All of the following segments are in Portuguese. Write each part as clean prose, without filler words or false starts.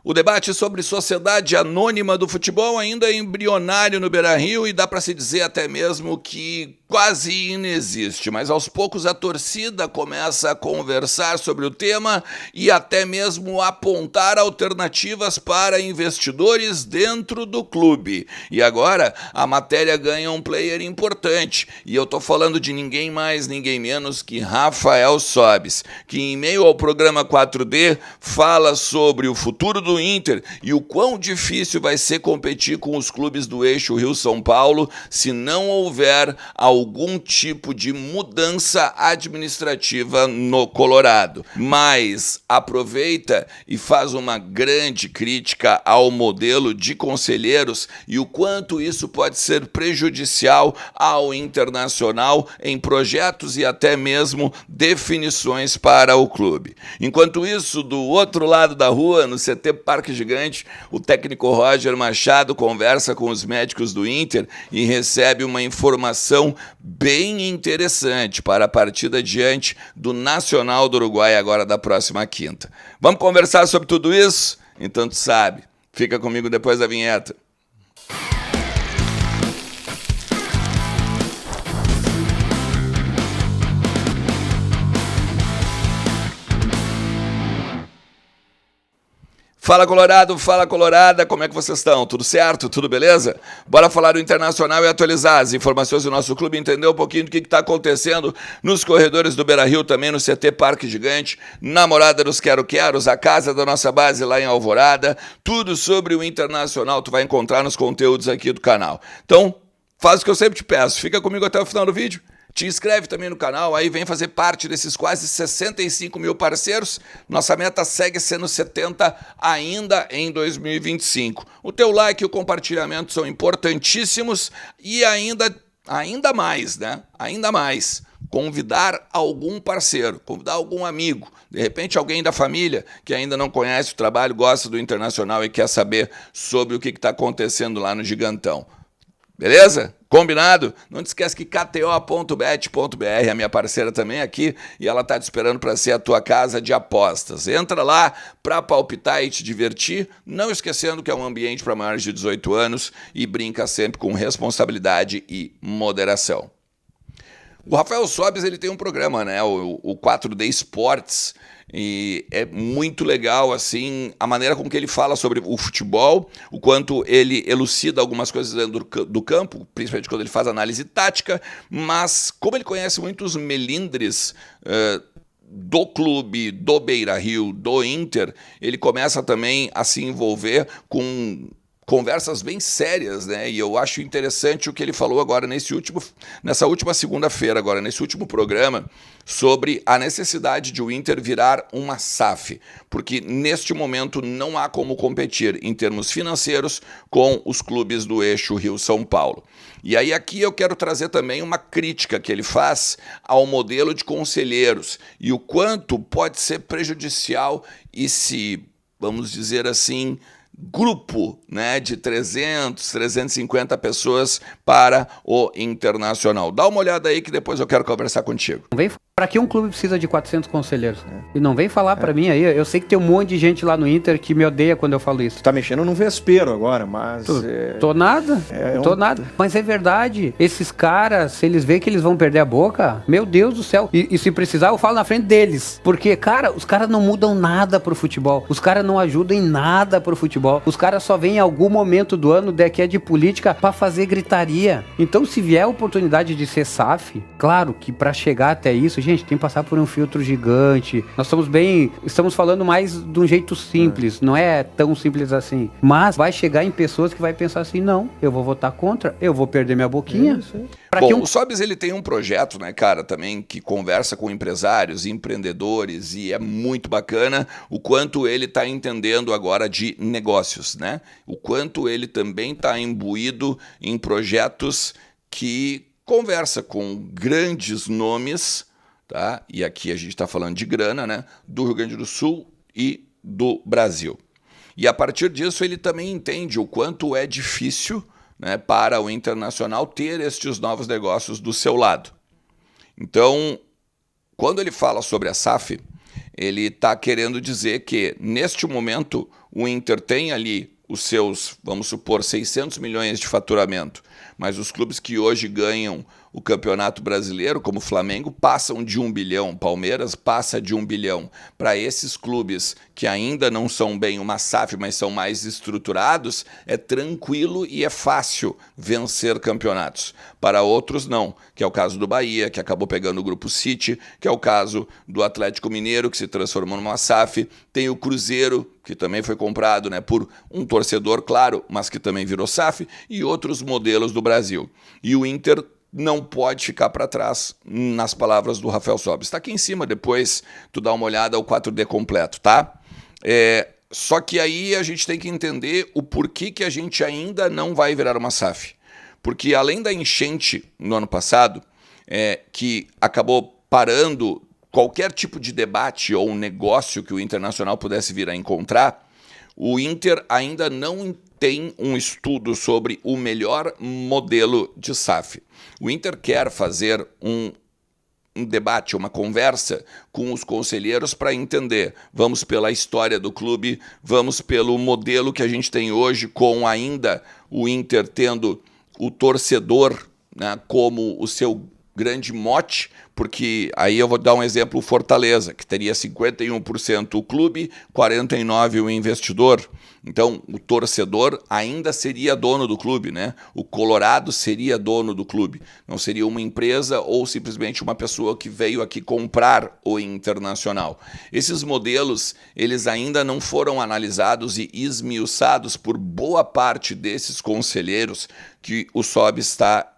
O debate sobre sociedade anônima do futebol ainda é embrionário no Beira-Rio e dá para se dizer até mesmo que quase inexiste, mas aos poucos a torcida começa a conversar sobre o tema e até mesmo apontar alternativas para investidores dentro do clube. E agora a matéria ganha um player importante, e eu estou falando de ninguém mais, ninguém menos que Rafael Sobis, que em meio ao programa 4D fala sobre o futuro do Inter e o quão difícil vai ser competir com os clubes do eixo Rio-São Paulo se não houver algum tipo de mudança administrativa no Colorado. Mas aproveita e faz uma grande crítica ao modelo de conselheiros e o quanto isso pode ser prejudicial ao Internacional em projetos e até mesmo definições para o clube. Enquanto isso, do outro lado da rua, no CT Parque Gigante, o técnico Roger Machado conversa com os médicos do Inter e recebe uma informação bem interessante para a partida diante do Nacional do Uruguai agora da próxima quinta. Vamos conversar sobre tudo isso? Então tu sabe, fica comigo depois da vinheta. Fala Colorado, fala Colorada, como é que vocês estão? Tudo certo? Tudo beleza? Bora falar do Internacional e atualizar as informações do nosso clube, entender um pouquinho do que está acontecendo nos corredores do Beira-Rio, também no CT Parque Gigante, na Morada dos Quero-Queros, a casa da nossa base lá em Alvorada, tudo sobre o Internacional tu vai encontrar nos conteúdos aqui do canal. Então, faz o que eu sempre te peço, fica comigo até o final do vídeo. Te inscreve também no canal, aí vem fazer parte desses quase 65 mil parceiros. Nossa meta segue sendo 70 ainda em 2025. O teu like e o compartilhamento são importantíssimos e ainda mais, né? Ainda mais. Convidar algum parceiro, convidar algum amigo, de repente alguém da família que ainda não conhece o trabalho, gosta do Internacional e quer saber sobre o que está acontecendo lá no Gigantão. Beleza? Combinado? Não te esquece que kto.bet.br é a minha parceira também aqui e ela está te esperando para ser a tua casa de apostas. Entra lá para palpitar e te divertir, não esquecendo que é um ambiente para maiores de 18 anos e brinca sempre com responsabilidade e moderação. O Rafael Sobis, ele tem um programa, né? O 4D Sports, e é muito legal assim a maneira com que ele fala sobre o futebol, o quanto ele elucida algumas coisas dentro do campo, principalmente quando ele faz análise tática, mas como ele conhece muitos melindres do clube, do Beira-Rio, do Inter, ele começa também a se envolver com conversas bem sérias, né? E eu acho interessante o que ele falou agora nessa última segunda-feira, agora nesse último programa, sobre a necessidade de o Inter virar uma SAF, porque neste momento não há como competir em termos financeiros com os clubes do eixo Rio-São Paulo. E aí aqui eu quero trazer também uma crítica que ele faz ao modelo de conselheiros e o quanto pode ser prejudicial esse, vamos dizer assim, grupo, né, de 300, 350 pessoas para o Internacional. Dá uma olhada aí que depois eu quero conversar contigo. Para que um clube precisa de 400 conselheiros? E não vem falar para mim aí, eu sei que tem um monte de gente lá no Inter que me odeia quando eu falo isso. Tu tá mexendo num vespeiro agora, mas... Tô nada, tô nada. Mas é verdade, esses caras, se eles veem que eles vão perder a boca, meu Deus do céu. E se precisar, eu falo na frente deles. Porque, cara, os caras não mudam nada pro futebol. Os caras não ajudam em nada pro futebol. Os caras só vêm em algum momento do ano, que é de política, pra fazer gritaria. Então, se vier a oportunidade de ser SAF, claro que pra chegar até isso, gente, tem que passar por um filtro gigante. Nós estamos falando mais de um jeito simples, não é tão simples assim. Mas vai chegar em pessoas que vai pensar assim, não, eu vou votar contra, eu vou perder minha boquinha. Bom, o Sobis, ele tem um projeto, né, cara, também que conversa com empresários, empreendedores, e é muito bacana o quanto ele está entendendo agora de negócios, né? O quanto ele também está imbuído em projetos que conversa com grandes nomes, tá? E aqui a gente está falando de grana, né? Do Rio Grande do Sul e do Brasil. E a partir disso ele também entende o quanto é difícil, né, para o Internacional ter estes novos negócios do seu lado. Então, quando ele fala sobre a SAF, ele está querendo dizer que, neste momento, o Inter tem ali os seus, vamos supor, 600 milhões de faturamento, mas os clubes que hoje ganham o Campeonato Brasileiro, como o Flamengo, passam de 1 bilhão, Palmeiras passa de 1 bilhão. Para esses clubes que ainda não são bem uma SAF, mas são mais estruturados, é tranquilo e é fácil vencer campeonatos. Para outros, não, que é o caso do Bahia, que acabou pegando o Grupo City, que é o caso do Atlético Mineiro, que se transformou numa SAF, tem o Cruzeiro, que também foi comprado, né, por um torcedor, claro, mas que também virou SAF, e outros modelos do Brasil. E o Inter não pode ficar para trás, nas palavras do Rafael Sobis. Está aqui em cima, depois tu dá uma olhada ao 4D completo, tá? Só que aí a gente tem que entender o porquê que a gente ainda não vai virar uma SAF. Porque além da enchente no ano passado, que acabou parando qualquer tipo de debate ou negócio que o Internacional pudesse vir a encontrar, o Inter ainda não tem um estudo sobre o melhor modelo de SAF. O Inter quer fazer um debate, uma conversa com os conselheiros para entender. Vamos pela história do clube, vamos pelo modelo que a gente tem hoje, com ainda o Inter tendo o torcedor, né, como o seu grande mote, porque aí eu vou dar um exemplo, o Fortaleza, que teria 51% o clube, 49% o investidor. Então, o torcedor ainda seria dono do clube, né? O Colorado seria dono do clube. Não seria uma empresa ou simplesmente uma pessoa que veio aqui comprar o Internacional. Esses modelos, eles ainda não foram analisados e esmiuçados por boa parte desses conselheiros que o SOB está,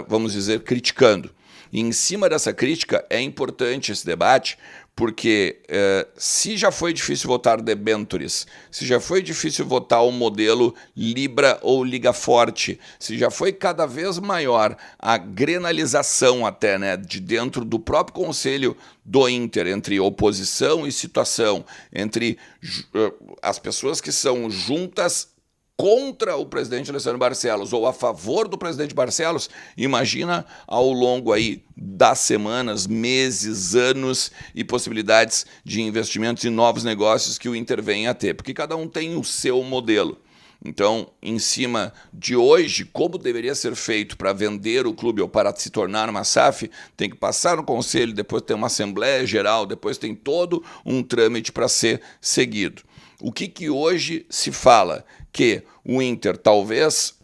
vamos dizer, criticando. E em cima dessa crítica é importante esse debate, porque se já foi difícil votar debentures, se já foi difícil votar o modelo Libra ou Liga Forte, se já foi cada vez maior a grenalização até, né, de dentro do próprio conselho do Inter, entre oposição e situação, entre as pessoas que são juntas contra o presidente Alessandro Barcelos ou a favor do presidente Barcelos, imagina ao longo aí das semanas, meses, anos e possibilidades de investimentos em novos negócios que o Inter vem a ter, porque cada um tem o seu modelo. Então, em cima de hoje, como deveria ser feito para vender o clube ou para se tornar uma SAF, tem que passar no conselho, depois tem uma assembleia geral, depois tem todo um trâmite para ser seguido. O que hoje se fala? Que o Inter, talvez,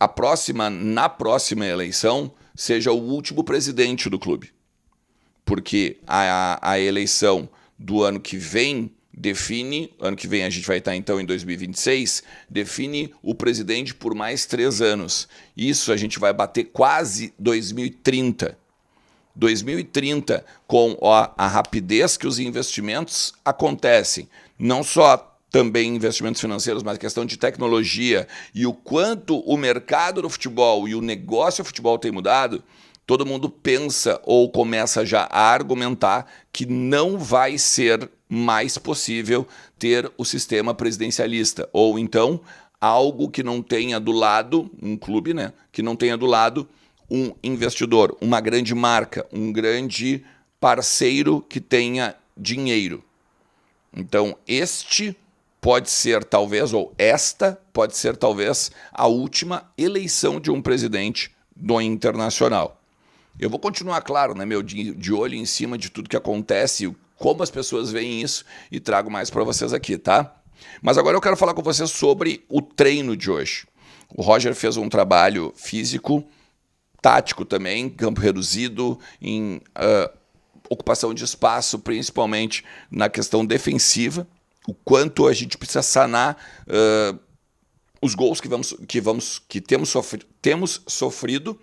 na próxima eleição, seja o último presidente do clube. Porque a eleição do ano que vem define, ano que vem a gente vai estar então em 2026, define o presidente por mais 3 anos. Isso a gente vai bater quase 2030. 2030, com a rapidez que os investimentos acontecem, não só também investimentos financeiros, mas questão de tecnologia e o quanto o mercado do futebol e o negócio do futebol tem mudado, todo mundo pensa ou começa já a argumentar que não vai ser mais possível ter o sistema presidencialista, ou então algo que não tenha do lado, um clube, né, que não tenha do lado um investidor, uma grande marca, um grande parceiro que tenha dinheiro. Então, este pode ser talvez, ou esta pode ser talvez, a última eleição de um presidente do Internacional. Eu vou continuar, claro, né, de olho em cima de tudo que acontece, como as pessoas veem isso, e trago mais para vocês aqui, tá? Mas agora eu quero falar com vocês sobre o treino de hoje. O Roger fez um trabalho físico, tático também, campo reduzido, em ocupação de espaço, principalmente na questão defensiva, o quanto a gente precisa sanar os gols que temos sofrido,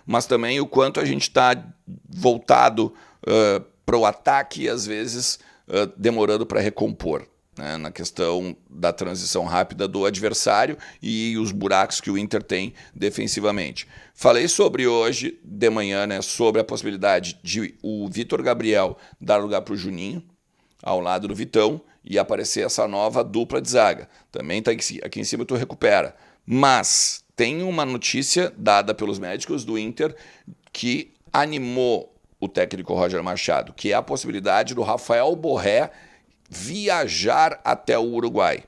mas também o quanto a gente está voltado para o ataque e às vezes demorando para recompor, né, na questão da transição rápida do adversário e os buracos que o Inter tem defensivamente. Falei sobre hoje de manhã, né, sobre a possibilidade de o Vitor Gabriel dar lugar para o Juninho, ao lado do Vitão, e aparecer essa nova dupla de zaga. Também está aqui em cima, tu recupera. Mas tem uma notícia dada pelos médicos do Inter que animou o técnico Roger Machado, que é a possibilidade do Rafael Borré viajar até o Uruguai.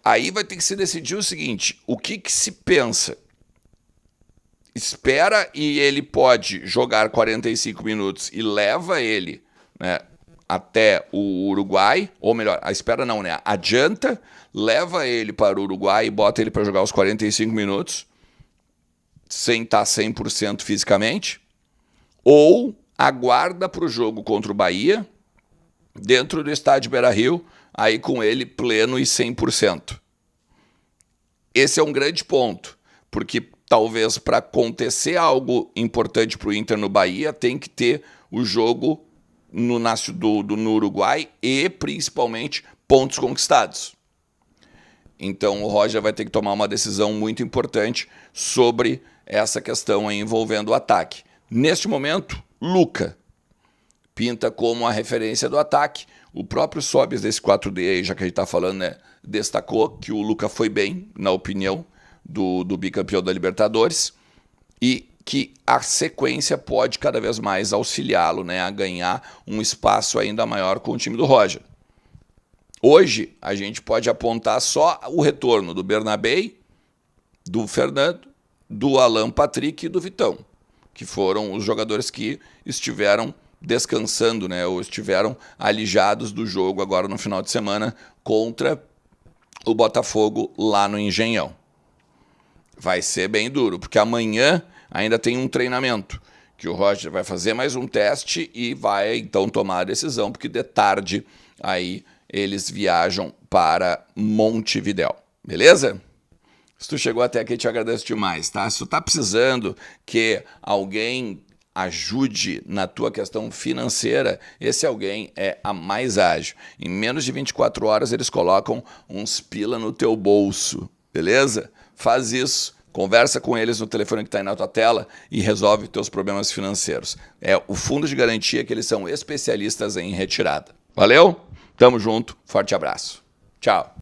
Aí vai ter que se decidir o seguinte, o que se pensa? Espera e ele pode jogar 45 minutos e leva ele, né, até o Uruguai, ou melhor, a espera não, né? Adianta, leva ele para o Uruguai e bota ele para jogar os 45 minutos, sem estar 100% fisicamente, ou aguarda para o jogo contra o Bahia, dentro do estádio Beira-Rio, aí com ele pleno e 100%. Esse é um grande ponto, porque talvez para acontecer algo importante para o Inter no Bahia, tem que ter o jogo no Uruguai e, principalmente, pontos conquistados. Então o Roger vai ter que tomar uma decisão muito importante sobre essa questão aí envolvendo o ataque. Neste momento, Luca pinta como a referência do ataque. O próprio Sobis desse 4D aí, já que a gente está falando, né, destacou que o Luca foi bem, na opinião do bicampeão da Libertadores, e que a sequência pode cada vez mais auxiliá-lo, né, a ganhar um espaço ainda maior com o time do Roger. Hoje, a gente pode apontar só o retorno do Bernabei, do Fernando, do Alan Patrick e do Vitão, que foram os jogadores que estiveram descansando, né, ou estiveram alijados do jogo agora no final de semana contra o Botafogo lá no Engenhão. Vai ser bem duro, porque amanhã ainda tem um treinamento, que o Roger vai fazer mais um teste e vai então tomar a decisão, porque de tarde aí eles viajam para Montevidéu, beleza? Se tu chegou até aqui, te agradeço demais, tá? Se tu tá precisando que alguém ajude na tua questão financeira, esse alguém é a Mais Ágil. Em menos de 24 horas eles colocam uns pila no teu bolso, beleza? Faz isso, conversa com eles no telefone que está aí na tua tela e resolve teus problemas financeiros. É o fundo de garantia que eles são especialistas em retirada. Valeu? Tamo junto, forte abraço. Tchau.